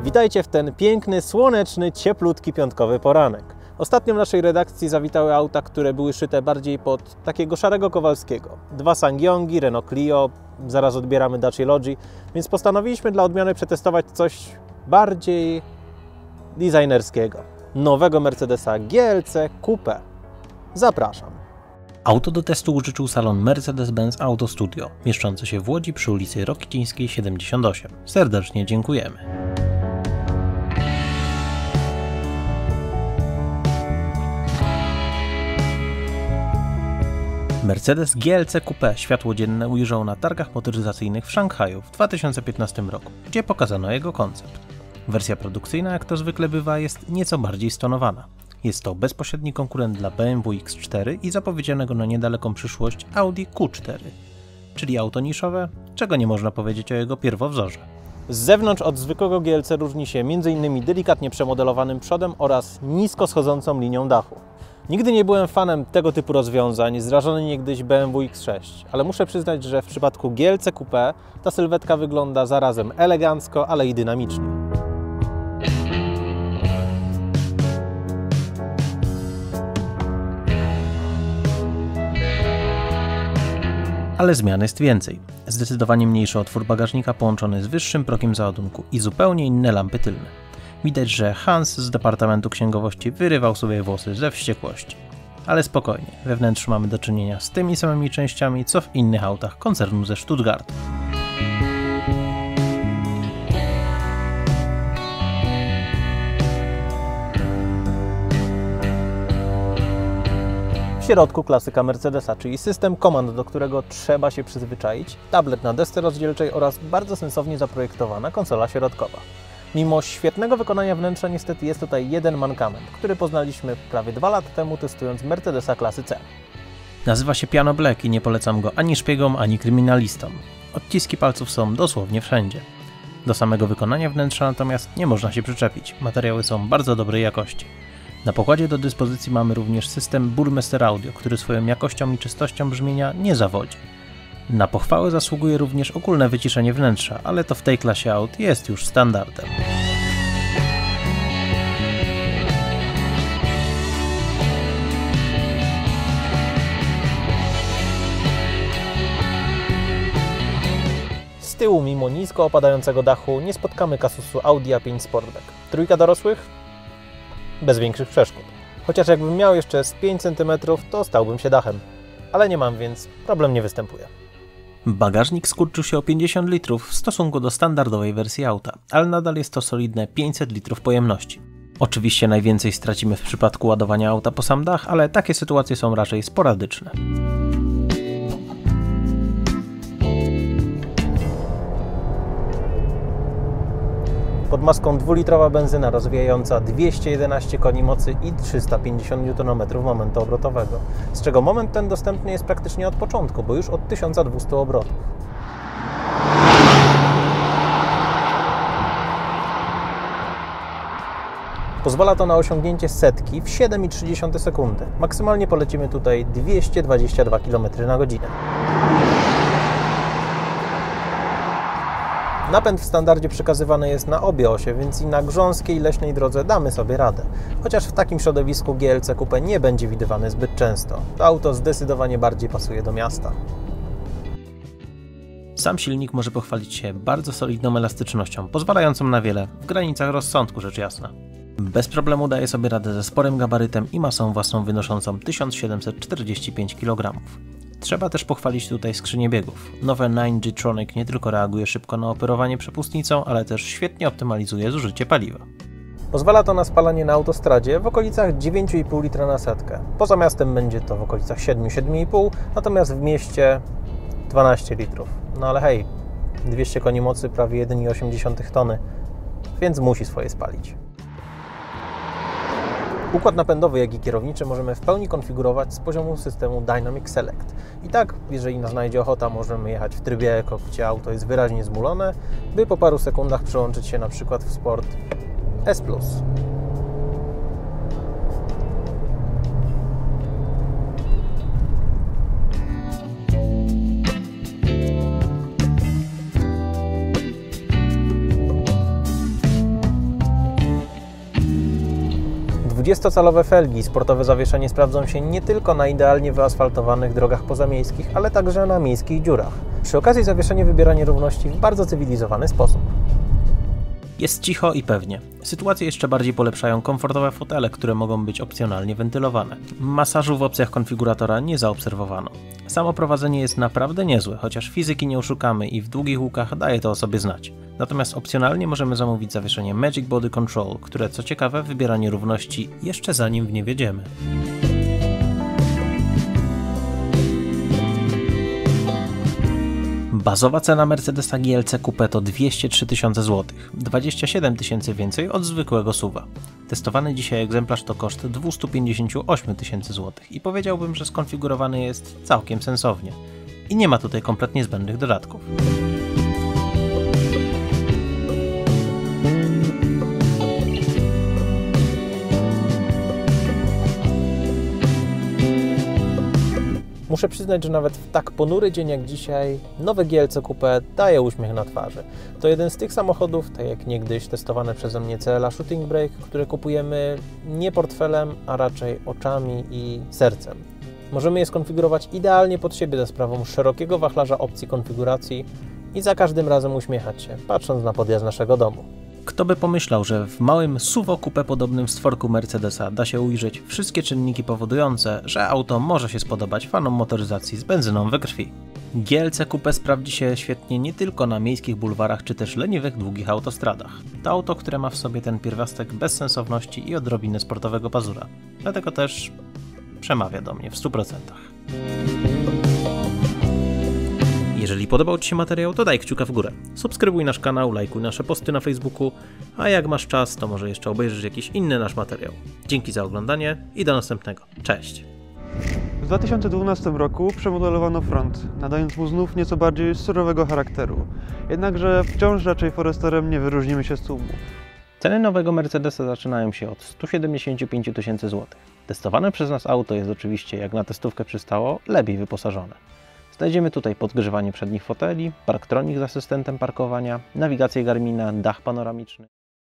Witajcie w ten piękny, słoneczny, cieplutki piątkowy poranek. Ostatnio w naszej redakcji zawitały auta, które były szyte bardziej pod takiego szarego Kowalskiego. 2 Sangyongi, Renault Clio, zaraz odbieramy Dacia Logi, więc postanowiliśmy dla odmiany przetestować coś bardziej designerskiego. Nowego Mercedesa GLC Coupe. Zapraszam. Auto do testu użyczył salon Mercedes-Benz Auto Studio, mieszczący się w Łodzi przy ulicy Rokicińskiej 78. Serdecznie dziękujemy. Mercedes GLC Coupe światło dzienne ujrzał na targach motoryzacyjnych w Szanghaju w 2015 roku, gdzie pokazano jego koncept. Wersja produkcyjna, jak to zwykle bywa, jest nieco bardziej stonowana. Jest to bezpośredni konkurent dla BMW X4 i zapowiedzianego na niedaleką przyszłość Audi Q4, czyli auto niszowe, czego nie można powiedzieć o jego pierwowzorze. Z zewnątrz od zwykłego GLC różni się m.in. delikatnie przemodelowanym przodem oraz nisko schodzącą linią dachu. Nigdy nie byłem fanem tego typu rozwiązań, zrażony niegdyś BMW X6, ale muszę przyznać, że w przypadku GLC Coupe ta sylwetka wygląda zarazem elegancko, ale i dynamicznie. Ale zmian jest więcej. Zdecydowanie mniejszy otwór bagażnika połączony z wyższym prokiem załadunku i zupełnie inne lampy tylne. Widać, że Hans z Departamentu Księgowości wyrywał sobie włosy ze wściekłości. Ale spokojnie, we wnętrzu mamy do czynienia z tymi samymi częściami, co w innych autach koncernu ze Stuttgartu. W środku klasyka Mercedesa, czyli system komand, do którego trzeba się przyzwyczaić, tablet na desce rozdzielczej oraz bardzo sensownie zaprojektowana konsola środkowa. Mimo świetnego wykonania wnętrza niestety jest tutaj jeden mankament, który poznaliśmy prawie 2 lata temu testując Mercedesa klasy C. Nazywa się Piano Black i nie polecam go ani szpiegom, ani kryminalistom. Odciski palców są dosłownie wszędzie. Do samego wykonania wnętrza natomiast nie można się przyczepić, materiały są bardzo dobrej jakości. Na pokładzie do dyspozycji mamy również system Burmester Audio, który swoją jakością i czystością brzmienia nie zawodzi. Na pochwałę zasługuje również ogólne wyciszenie wnętrza, ale to w tej klasie aut jest już standardem. Z tyłu, mimo nisko opadającego dachu, nie spotkamy kasusu Audi A5 Sportback. Trójka dorosłych? Bez większych przeszkód. Chociaż jakbym miał jeszcze z 5 cm, to stałbym się dachem. Ale nie mam, więc problem nie występuje. Bagażnik skurczył się o 50 litrów w stosunku do standardowej wersji auta, ale nadal jest to solidne 500 litrów pojemności. Oczywiście najwięcej stracimy w przypadku ładowania auta po sam dach, ale takie sytuacje są raczej sporadyczne. Pod maską 2-litrowa benzyna rozwijająca 211 koni mocy i 350 Nm momentu obrotowego, z czego moment ten dostępny jest praktycznie od początku, bo już od 1200 obrotów. Pozwala to na osiągnięcie setki w 7,3 sekundy. Maksymalnie polecimy tutaj 222 km/h. Napęd w standardzie przekazywany jest na obie osie, więc i na grząskiej leśnej drodze damy sobie radę. Chociaż w takim środowisku GLC Coupe nie będzie widywany zbyt często. To auto zdecydowanie bardziej pasuje do miasta. Sam silnik może pochwalić się bardzo solidną elastycznością, pozwalającą na wiele, w granicach rozsądku rzecz jasna. Bez problemu daje sobie radę ze sporym gabarytem i masą własną wynoszącą 1745 kg. Trzeba też pochwalić tutaj skrzynię biegów. Nowe 9G-Tronic nie tylko reaguje szybko na operowanie przepustnicą, ale też świetnie optymalizuje zużycie paliwa. Pozwala to na spalanie na autostradzie w okolicach 9,5 litra na setkę. Poza miastem będzie to w okolicach 7-7,5, natomiast w mieście 12 litrów. No ale hej, 200 koni mocy, prawie 1,8 tony, więc musi swoje spalić. Układ napędowy, jak i kierowniczy możemy w pełni konfigurować z poziomu systemu Dynamic Select. I tak, jeżeli nas znajdzie ochota, możemy jechać w trybie Eco, gdzie auto jest wyraźnie zmulone, by po paru sekundach przełączyć się na przykład w Sport S+. 20-calowe felgi i sportowe zawieszenie sprawdzą się nie tylko na idealnie wyasfaltowanych drogach pozamiejskich, ale także na miejskich dziurach. Przy okazji zawieszenie wybiera nierówności w bardzo cywilizowany sposób. Jest cicho i pewnie. Sytuację jeszcze bardziej polepszają komfortowe fotele, które mogą być opcjonalnie wentylowane. Masażu w opcjach konfiguratora nie zaobserwowano. Samo prowadzenie jest naprawdę niezłe, chociaż fizyki nie oszukamy i w długich łukach daje to o sobie znać. Natomiast opcjonalnie możemy zamówić zawieszenie Magic Body Control, które co ciekawe wybiera nierówności jeszcze zanim w nie wjedziemy. Bazowa cena Mercedesa GLC Coupe to 203 000 zł, 27 000 więcej od zwykłego SUV-a. Testowany dzisiaj egzemplarz to koszt 258 000 zł i powiedziałbym, że skonfigurowany jest całkiem sensownie. I nie ma tutaj kompletnie zbędnych dodatków. Muszę przyznać, że nawet w tak ponury dzień jak dzisiaj nowe GLC Coupe daje uśmiech na twarzy. To jeden z tych samochodów, tak jak niegdyś testowane przeze mnie CLA Shooting Brake, które kupujemy nie portfelem, a raczej oczami i sercem. Możemy je skonfigurować idealnie pod siebie za sprawą szerokiego wachlarza opcji konfiguracji i za każdym razem uśmiechać się, patrząc na podjazd naszego domu. Kto by pomyślał, że w małym SUV Coupe podobnym stworku Mercedesa da się ujrzeć wszystkie czynniki powodujące, że auto może się spodobać fanom motoryzacji z benzyną we krwi. GLC Coupe sprawdzi się świetnie nie tylko na miejskich bulwarach czy też leniwych długich autostradach. To auto, które ma w sobie ten pierwiastek bezsensowności i odrobinę sportowego pazura. Dlatego też przemawia do mnie w 100%. Jeżeli podobał Ci się materiał, to daj kciuka w górę. Subskrybuj nasz kanał, lajkuj nasze posty na Facebooku, a jak masz czas, to może jeszcze obejrzysz jakiś inny nasz materiał. Dzięki za oglądanie i do następnego. Cześć! W 2012 roku przemodelowano front, nadając mu znów nieco bardziej surowego charakteru. Jednakże wciąż raczej Foresterem nie wyróżnimy się z tłumu. Ceny nowego Mercedesa zaczynają się od 175 000 zł. Testowane przez nas auto jest oczywiście, jak na testówkę przystało, lepiej wyposażone. Znajdziemy tutaj podgrzewanie przednich foteli, parktronik z asystentem parkowania, nawigację Garmina, dach panoramiczny.